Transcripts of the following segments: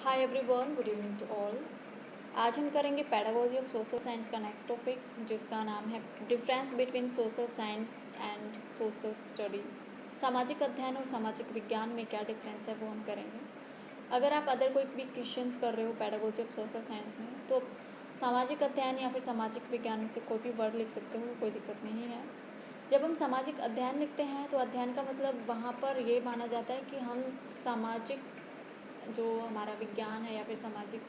Hi everyone, good evening to all. आज हम करेंगे पेडागोजी ऑफ सोशल साइंस का नेक्स्ट टॉपिक, जिसका नाम है difference between social science and social study. सामाजिक अध्ययन और सामाजिक विज्ञान में क्या डिफरेंस है वो हम करेंगे। अगर आप अदर कोई भी क्वेश्चंस कर रहे हो पेडागोजी ऑफ सोशल साइंस में, तो सामाजिक अध्ययन या फिर सामाजिक विज्ञान में से कोई भी वर्ड लिख सकते हो, कोई दिक्कत नहीं है। जब हम सामाजिक अध्ययन लिखते हैं तो अध्ययन का मतलब वहाँ पर ये माना जाता है कि हम सामाजिक जो हमारा विज्ञान है या फिर सामाजिक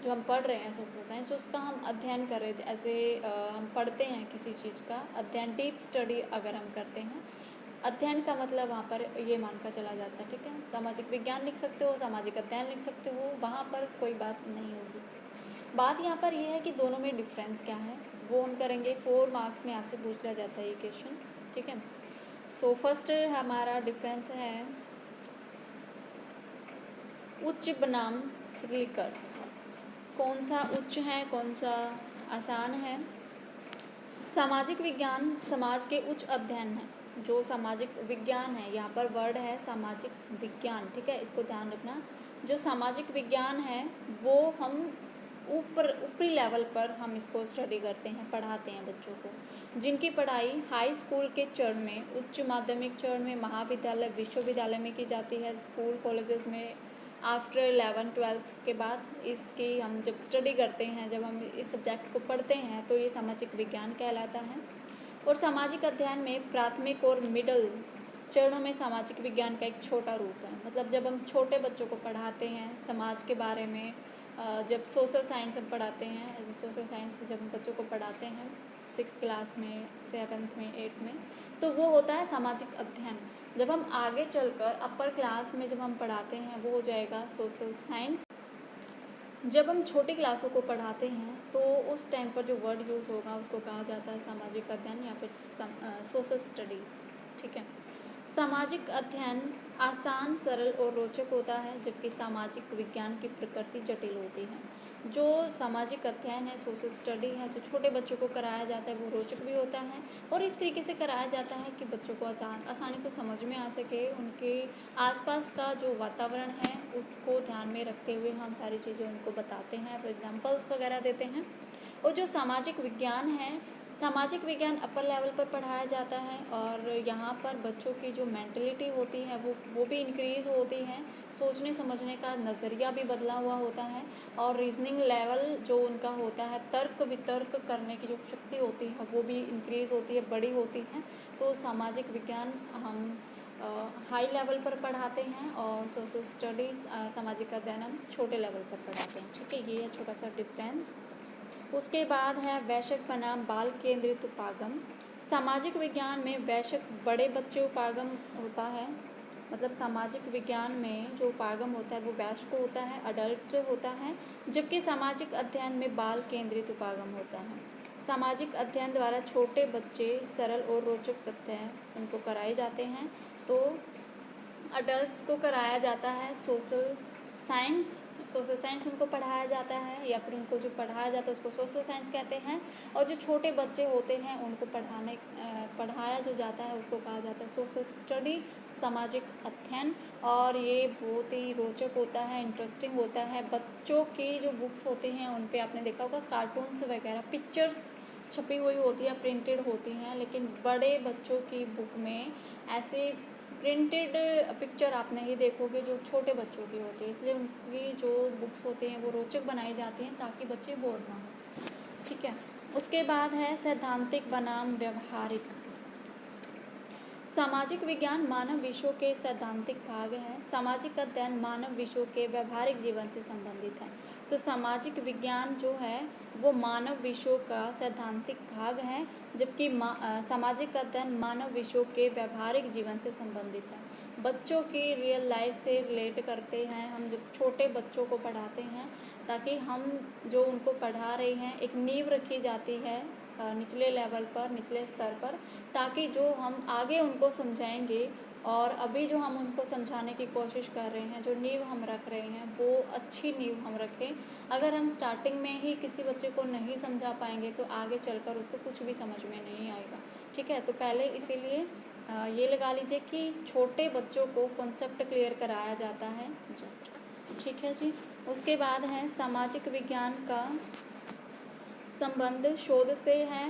जो हम पढ़ रहे हैं सोशल साइंस, उसका हम अध्ययन कर रहे हैं। ऐसे हम पढ़ते हैं किसी चीज़ का अध्ययन, डीप स्टडी अगर हम करते हैं, अध्ययन का मतलब वहाँ पर ये मान कर चला जाता है। ठीक है, सामाजिक विज्ञान लिख सकते हो, सामाजिक अध्ययन लिख सकते हो, वहाँ पर कोई बात नहीं होगी। बात यहाँ पर ये है कि दोनों में डिफरेंस क्या है वो हम करेंगे। 4 मार्क्स में आपसे पूछ लिया जाता है ये क्वेश्चन। ठीक है, सो फर्स्ट हमारा डिफरेंस है उच्च बनाम श्रीलिक अर्थ। कौन सा उच्च है, कौन सा आसान है। सामाजिक विज्ञान समाज के उच्च अध्ययन है। जो सामाजिक विज्ञान है, यहाँ पर वर्ड है सामाजिक विज्ञान। ठीक है, इसको ध्यान रखना। जो सामाजिक विज्ञान है वो हम ऊपरी लेवल पर हम इसको स्टडी करते हैं, पढ़ाते हैं बच्चों को, जिनकी पढ़ाई हाई स्कूल के चरण में, उच्च माध्यमिक चरण में, महाविद्यालय विश्वविद्यालय में की जाती है, स्कूल कॉलेजेस में आफ्टर 11-12 के बाद इसकी हम जब स्टडी करते हैं, जब हम इस सब्जेक्ट को पढ़ते हैं, तो ये सामाजिक विज्ञान कहलाता है। और सामाजिक अध्ययन में प्राथमिक और मिडिल चरणों में सामाजिक विज्ञान का एक छोटा रूप है। मतलब जब हम छोटे बच्चों को पढ़ाते हैं समाज के बारे में, जब सोशल साइंस हम पढ़ाते हैं, एज ए सोशल साइंस जब हम बच्चों को पढ़ाते हैं 6th क्लास में, 7th में, 8th में, तो वो होता है सामाजिक अध्ययन। जब हम आगे चलकर अपर क्लास में जब हम पढ़ाते हैं वो हो जाएगा सोशल साइंस। जब हम छोटी क्लासों को पढ़ाते हैं तो उस टाइम पर जो वर्ड यूज़ होगा उसको कहा जाता है सामाजिक अध्ययन या फिर सोशल स्टडीज़। ठीक है, सामाजिक अध्ययन आसान, सरल और रोचक होता है, जबकि सामाजिक विज्ञान की प्रकृति जटिल होती है। जो सामाजिक अध्ययन है, सोशल स्टडी है, जो छोटे बच्चों को कराया जाता है वो रोचक भी होता है और इस तरीके से कराया जाता है कि बच्चों को आसानी से समझ में आ सके। उनके आसपास का जो वातावरण है उसको ध्यान में रखते हुए हम सारी चीज़ें उनको बताते हैं, फॉर एग्जांपल वगैरह देते हैं। और जो सामाजिक विज्ञान है, सामाजिक विज्ञान अपर लेवल पर पढ़ाया जाता है और यहाँ पर बच्चों की जो मेंटलिटी होती है वो भी इंक्रीज़ होती है, सोचने समझने का नज़रिया भी बदला हुआ होता है और रीजनिंग लेवल जो उनका होता है, तर्क वितर्क करने की जो शक्ति होती है वो भी इंक्रीज़ होती है, बड़ी होती है। तो सामाजिक विज्ञान हम हाई लेवल पर पढ़ाते हैं और सोशल स्टडीज़ सामाजिक अध्ययन हम छोटे लेवल पर पढ़ाते हैं। ठीक है, ये है छोटा सा डिफरेंस। उसके बाद है वैश्यक बनाम बाल केंद्रित उपागम। सामाजिक विज्ञान में वैश्यक बड़े बच्चे उपागम होता है, मतलब सामाजिक विज्ञान में जो उपागम होता है वो वयस्क होता है, अडल्ट होता है, जबकि सामाजिक अध्ययन में बाल केंद्रित उपागम होता है। सामाजिक अध्ययन द्वारा छोटे बच्चे सरल और रोचक तथ्य उनको कराए जाते हैं, तो अडल्ट्स को कराया जाता है सोशल साइंस उनको पढ़ाया जाता है, या फिर उनको जो पढ़ाया जाता है उसको सोशल साइंस कहते हैं। और जो छोटे बच्चे होते हैं उनको पढ़ाया जो जाता है उसको कहा जाता है सोशल स्टडी, सामाजिक अध्ययन। और ये बहुत ही रोचक होता है, इंटरेस्टिंग होता है। बच्चों की जो बुक्स होती हैं उन पे आपने देखा होगा कार्टून्स वगैरह, पिक्चर्स छपी हुई होती है, प्रिंटेड होती हैं, लेकिन बड़े बच्चों की बुक में ऐसे प्रिंटेड पिक्चर आप नहीं देखोगे जो छोटे बच्चों की होती है। इसलिए उनकी जो बुक्स होती हैं वो रोचक बनाई जाती हैं ताकि बच्चे बोर ना हों। ठीक है, उसके बाद है सैद्धांतिक बनाम व्यवहारिक। सामाजिक विज्ञान मानव विषयों के सैद्धांतिक भाग हैं, सामाजिक अध्ययन मानव विषयों के व्यवहारिक जीवन से संबंधित है। तो सामाजिक विज्ञान जो है वो मानव विषयों का सैद्धांतिक भाग है, जबकि सामाजिक अध्ययन मानव विषयों के व्यवहारिक जीवन से संबंधित है। बच्चों की रियल लाइफ से रिलेट करते हैं हम जब छोटे बच्चों को पढ़ाते हैं, ताकि हम जो उनको पढ़ा रहे हैं एक नींव रखी जाती है निचले लेवल पर, निचले स्तर पर, ताकि जो हम आगे उनको समझाएंगे और अभी जो हम उनको समझाने की कोशिश कर रहे हैं, जो नींव हम रख रहे हैं वो अच्छी नींव हम रखें। अगर हम स्टार्टिंग में ही किसी बच्चे को नहीं समझा पाएंगे तो आगे चलकर उसको कुछ भी समझ में नहीं आएगा। ठीक है, तो पहले इसीलिए ये लगा लीजिए कि छोटे बच्चों को कॉन्सेप्ट क्लियर कराया जाता है। जस्ट ठीक है जी। उसके बाद है सामाजिक विज्ञान का संबंध शोध से है,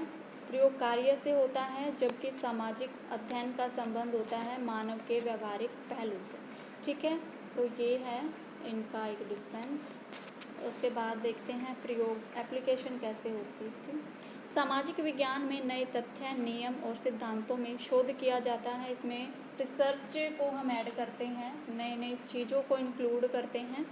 प्रयोग कार्य से होता है, जबकि सामाजिक अध्ययन का संबंध होता है मानव के व्यवहारिक पहलू से। ठीक है, तो ये है इनका एक डिफरेंस। उसके बाद देखते हैं प्रयोग, एप्लीकेशन कैसे होती है इसकी। सामाजिक विज्ञान में नए तथ्य, नियम और सिद्धांतों में शोध किया जाता है। इसमें रिसर्च को हम ऐड करते हैं, नई नई चीज़ों को इंक्लूड करते हैं,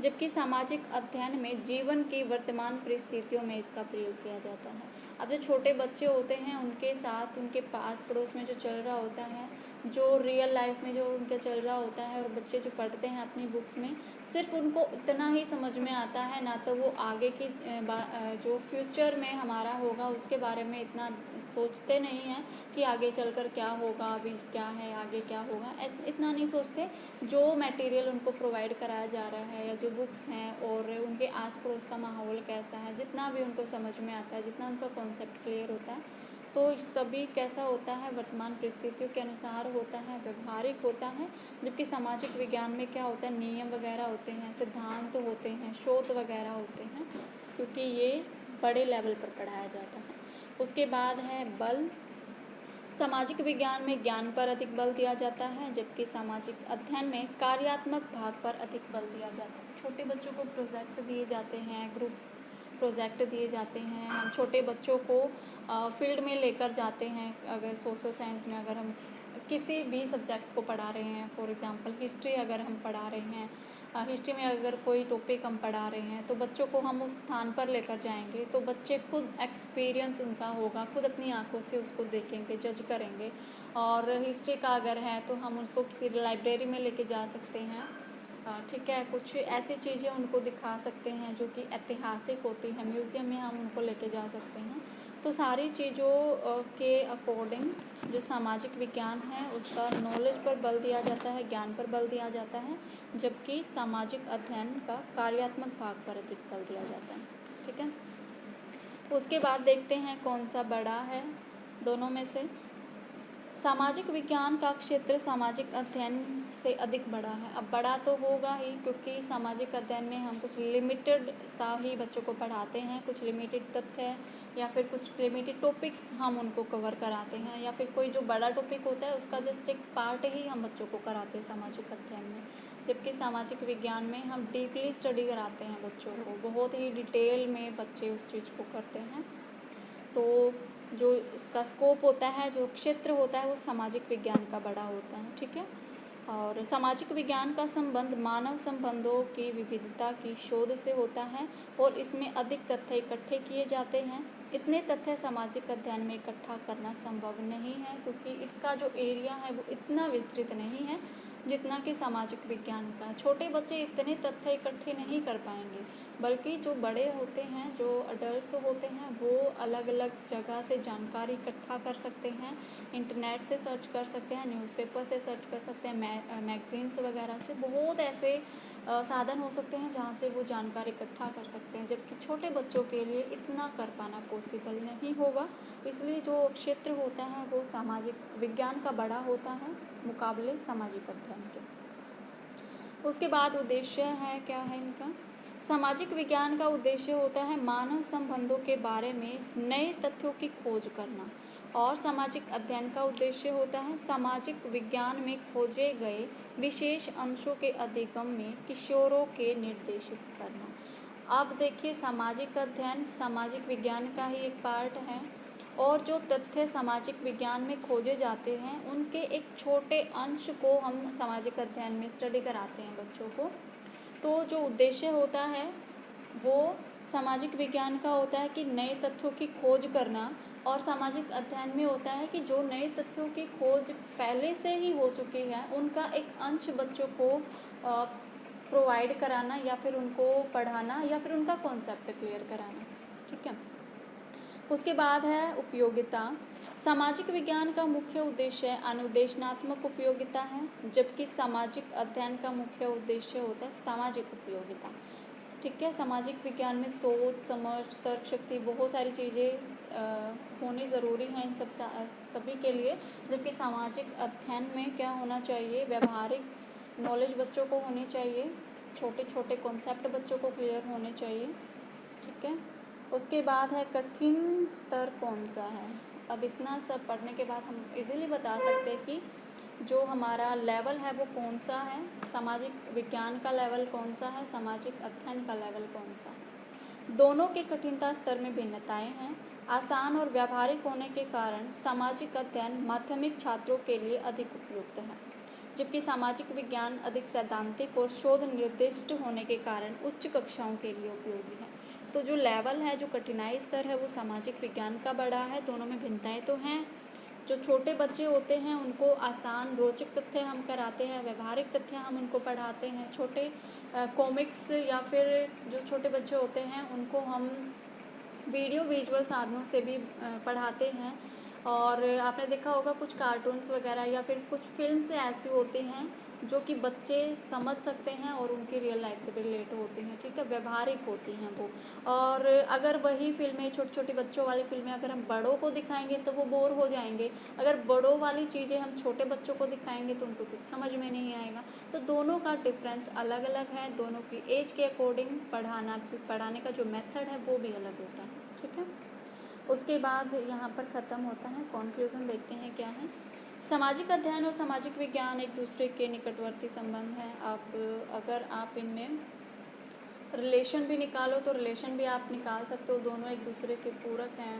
जबकि सामाजिक अध्ययन में जीवन की वर्तमान परिस्थितियों में इसका प्रयोग किया जाता है। अब जो छोटे बच्चे होते हैं उनके साथ, उनके पास पड़ोस में जो चल रहा होता है, जो रियल लाइफ में जो उनके चल रहा होता है, और बच्चे जो पढ़ते हैं अपनी बुक्स में, सिर्फ उनको इतना ही समझ में आता है, ना तो वो आगे की जो फ्यूचर में हमारा होगा उसके बारे में इतना सोचते नहीं हैं कि आगे चलकर क्या होगा, अभी क्या है, आगे क्या होगा, इतना नहीं सोचते। जो मटेरियल उनको प्रोवाइड कराया जा रहा है या जो बुक्स हैं और उनके आस पड़ोस का माहौल कैसा है, जितना भी उनको समझ में आता है, जितना उनका कॉन्सेप्ट क्लियर होता है, तो सभी कैसा होता है, वर्तमान परिस्थितियों के अनुसार होता है, व्यवहारिक होता है। जबकि सामाजिक विज्ञान में क्या होता है, नियम वगैरह होते हैं, सिद्धांत होते हैं, शोध वगैरह होते हैं, क्योंकि ये बड़े लेवल पर पढ़ाया जाता है। उसके बाद है बल। सामाजिक विज्ञान में ज्ञान पर अधिक बल दिया जाता है, जबकि सामाजिक अध्ययन में कार्यात्मक भाग पर अधिक बल दिया जाता है। छोटे बच्चों को प्रोजेक्ट दिए जाते हैं, ग्रुप प्रोजेक्ट दिए जाते हैं। हम छोटे बच्चों को फील्ड में लेकर जाते हैं। अगर सोशल साइंस में अगर हम किसी भी सब्जेक्ट को पढ़ा रहे हैं, फॉर एग्जांपल हिस्ट्री अगर हम पढ़ा रहे हैं, हिस्ट्री में अगर कोई टॉपिक हम पढ़ा रहे हैं, तो बच्चों को हम उस स्थान पर लेकर जाएंगे, तो बच्चे खुद एक्सपीरियंस उनका होगा, खुद अपनी आंखों से उसको देखेंगे, जज करेंगे। और हिस्ट्री का अगर है तो हम उसको किसी लाइब्रेरी में लेके जा सकते हैं, ठीक है, कुछ ऐसी चीज़ें उनको दिखा सकते हैं जो कि ऐतिहासिक होती हैं, म्यूज़ियम में हम उनको लेके जा सकते हैं। तो सारी चीज़ों के अकॉर्डिंग जो सामाजिक विज्ञान है उसका नॉलेज पर बल दिया जाता है, ज्ञान पर बल दिया जाता है, जबकि सामाजिक अध्ययन का कार्यात्मक भाग पर अधिक बल दिया जाता है। ठीक है, उसके बाद देखते हैं कौन सा बड़ा है दोनों में से। सामाजिक विज्ञान का क्षेत्र सामाजिक अध्ययन से अधिक बड़ा है। अब बड़ा तो होगा ही, क्योंकि सामाजिक अध्ययन में हम कुछ लिमिटेड सा ही बच्चों को पढ़ाते हैं, कुछ लिमिटेड तथ्य या फिर कुछ लिमिटेड टॉपिक्स हम उनको कवर कराते हैं, या फिर कोई जो बड़ा टॉपिक होता है उसका जस्ट एक पार्ट ही हम बच्चों को कराते हैं सामाजिक अध्ययन में। जबकि सामाजिक विज्ञान में हम डीपली स्टडी कराते हैं बच्चों को, बहुत ही डिटेल में बच्चे उस चीज़ को करते हैं। तो जो इसका स्कोप होता है, जो क्षेत्र होता है, वो सामाजिक विज्ञान का बड़ा होता है। ठीक है, और सामाजिक विज्ञान का संबंध मानव संबंधों की विविधता की शोध से होता है, और इसमें अधिक तथ्य इकट्ठे किए जाते हैं। इतने तथ्य सामाजिक अध्ययन में इकट्ठा करना संभव नहीं है, क्योंकि इसका जो एरिया है वो इतना विस्तृत नहीं है जितना कि सामाजिक विज्ञान का। छोटे बच्चे इतने तथ्य इकट्ठे नहीं कर पाएंगे, बल्कि जो बड़े होते हैं, जो अडल्ट्स होते हैं, वो अलग अलग जगह से जानकारी इकट्ठा कर सकते हैं, इंटरनेट से सर्च कर सकते हैं, न्यूज़पेपर से सर्च कर सकते हैं, मैगज़ीन्स वगैरह से, बहुत ऐसे साधन हो सकते हैं जहाँ से वो जानकारी इकट्ठा कर सकते हैं। जबकि छोटे बच्चों के लिए इतना कर पाना पॉसिबल नहीं होगा, इसलिए जो क्षेत्र होता है वो सामाजिक विज्ञान का बड़ा होता है मुकाबले सामाजिक अध्ययन के। उसके बाद उद्देश्य है, क्या है इनका। सामाजिक विज्ञान का उद्देश्य होता है मानव संबंधों के बारे में नए तथ्यों की खोज करना, और सामाजिक अध्ययन का उद्देश्य होता है सामाजिक विज्ञान में खोजे गए विशेष अंशों के अधिगम में किशोरों के निर्देशित करना। अब देखिए, सामाजिक अध्ययन सामाजिक विज्ञान का ही एक पार्ट है, और जो तथ्य सामाजिक विज्ञान में खोजे जाते हैं उनके एक छोटे अंश को हम सामाजिक अध्ययन में स्टडी कराते हैं बच्चों को। तो जो उद्देश्य होता है वो सामाजिक विज्ञान का होता है कि नए तथ्यों की खोज करना, और सामाजिक अध्ययन में होता है कि जो नए तथ्यों की खोज पहले से ही हो चुकी है उनका एक अंश बच्चों को प्रोवाइड कराना, या फिर उनको पढ़ाना, या फिर उनका कॉन्सेप्ट क्लियर कराना। ठीक है, उसके बाद है उपयोगिता। सामाजिक विज्ञान का मुख्य उद्देश्य अनुदेशनात्मक उपयोगिता है, जबकि सामाजिक अध्ययन का मुख्य उद्देश्य होता है सामाजिक उपयोगिता। ठीक है, सामाजिक विज्ञान में सोच, समझ, तर्क शक्ति, बहुत सारी चीज़ें होनी ज़रूरी हैं इन सभी के लिए। जबकि सामाजिक अध्ययन में क्या होना चाहिए, व्यवहारिक नॉलेज बच्चों को होनी चाहिए, छोटे छोटे कॉन्सेप्ट बच्चों को क्लियर होने चाहिए, ठीक है। उसके बाद है कठिन स्तर कौन सा है। अब इतना सब पढ़ने के बाद हम इजीली बता सकते हैं कि जो हमारा लेवल है वो कौन सा है, सामाजिक विज्ञान का लेवल कौन सा है, सामाजिक अध्ययन का लेवल कौन सा है। दोनों के कठिनता स्तर में भिन्नताएं हैं। आसान और व्यावहारिक होने के कारण सामाजिक अध्ययन माध्यमिक छात्रों के लिए अधिक उपयुक्त है, जबकि सामाजिक विज्ञान अधिक सैद्धांतिक और शोध निर्दिष्ट होने के कारण उच्च कक्षाओं के लिए उपयोगी है। तो जो लेवल है, जो कठिनाई स्तर है, वो सामाजिक विज्ञान का बड़ा है। दोनों में भिन्नताएं तो हैं। जो छोटे बच्चे होते हैं उनको आसान रोचक तथ्य हम कराते हैं, व्यवहारिक तथ्य हम उनको पढ़ाते हैं। छोटे कॉमिक्स या फिर जो छोटे बच्चे होते हैं उनको हम वीडियो विजुअल साधनों से भी पढ़ाते हैं। और आपने देखा होगा कुछ कार्टून्स वगैरह या फिर कुछ फिल्म्स ऐसी होती हैं जो कि बच्चे समझ सकते हैं और उनकी रियल लाइफ से भी रिलेट होती हैं, ठीक है, व्यवहारिक होती हैं वो। और अगर वही फिल्में, छोटे छोटे बच्चों वाली फिल्में अगर हम बड़ों को दिखाएंगे तो वो बोर हो जाएंगे। अगर बड़ों वाली चीज़ें हम छोटे बच्चों को दिखाएंगे तो उनको कुछ समझ में नहीं आएगा। तो दोनों का डिफरेंस अलग अलग है, दोनों की एज के अकॉर्डिंग पढ़ाने का जो मेथड है वो भी अलग होता है, ठीक है। उसके बाद यहाँ पर ख़त्म होता है। कॉन्क्लूज़न देखते हैं क्या है। सामाजिक अध्ययन और सामाजिक विज्ञान एक दूसरे के निकटवर्ती संबंध हैं। अगर आप इनमें रिलेशन भी निकालो तो रिलेशन भी आप निकाल सकते हो, दोनों एक दूसरे के पूरक हैं,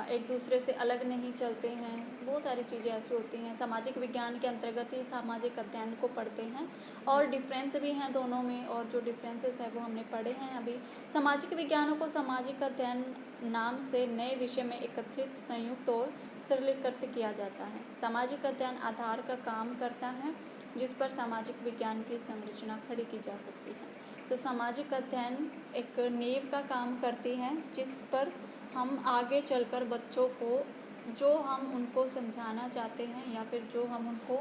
एक दूसरे से अलग नहीं चलते हैं। बहुत सारी चीज़ें ऐसी होती हैं, सामाजिक विज्ञान के अंतर्गत ही सामाजिक अध्ययन को पढ़ते हैं और डिफरेंस भी हैं दोनों में, और जो डिफरेंसेस है वो हमने पढ़े हैं अभी। सामाजिक विज्ञानों को सामाजिक अध्ययन नाम से नए विषय में एकत्रित, संयुक्त और सरलीकृत किया जाता है। सामाजिक अध्ययन आधार का काम करता है जिस पर सामाजिक विज्ञान की संरचना खड़ी की जा सकती है। तो सामाजिक अध्ययन एक नींव का काम करती है जिस पर हम आगे चलकर बच्चों को जो हम उनको समझाना चाहते हैं या फिर जो हम उनको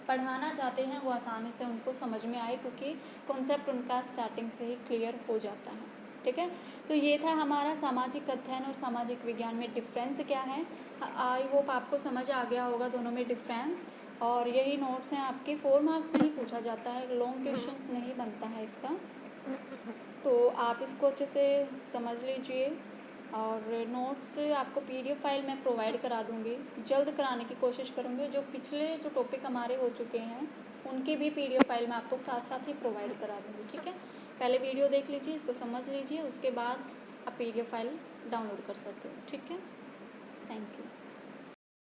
पढ़ाना चाहते हैं वो आसानी से उनको समझ में आए, क्योंकि कॉन्सेप्ट उनका स्टार्टिंग से ही क्लियर हो जाता है, ठीक है। तो ये था हमारा सामाजिक अध्ययन और सामाजिक विज्ञान में डिफरेंस क्या है। आई होप आपको समझ आ गया होगा दोनों में डिफरेंस। और यही नोट्स हैं आपके, 4 मार्क्स में ही पूछा जाता है, लॉन्ग क्वेश्चंस नहीं बनता है इसका। तो आप इसको अच्छे से समझ लीजिए। और नोट्स आपको PDF फाइल मैं प्रोवाइड करा दूँगी, जल्द कराने की कोशिश करूँगी। जो पिछले जो टॉपिक हमारे हो चुके हैं उनकी भी PDF फाइल मैं आपको साथ साथ ही प्रोवाइड करा दूँगी, ठीक है। पहले वीडियो देख लीजिए, इसको समझ लीजिए, उसके बाद आप PDF फाइल डाउनलोड कर सकते हो, ठीक है। Thank you.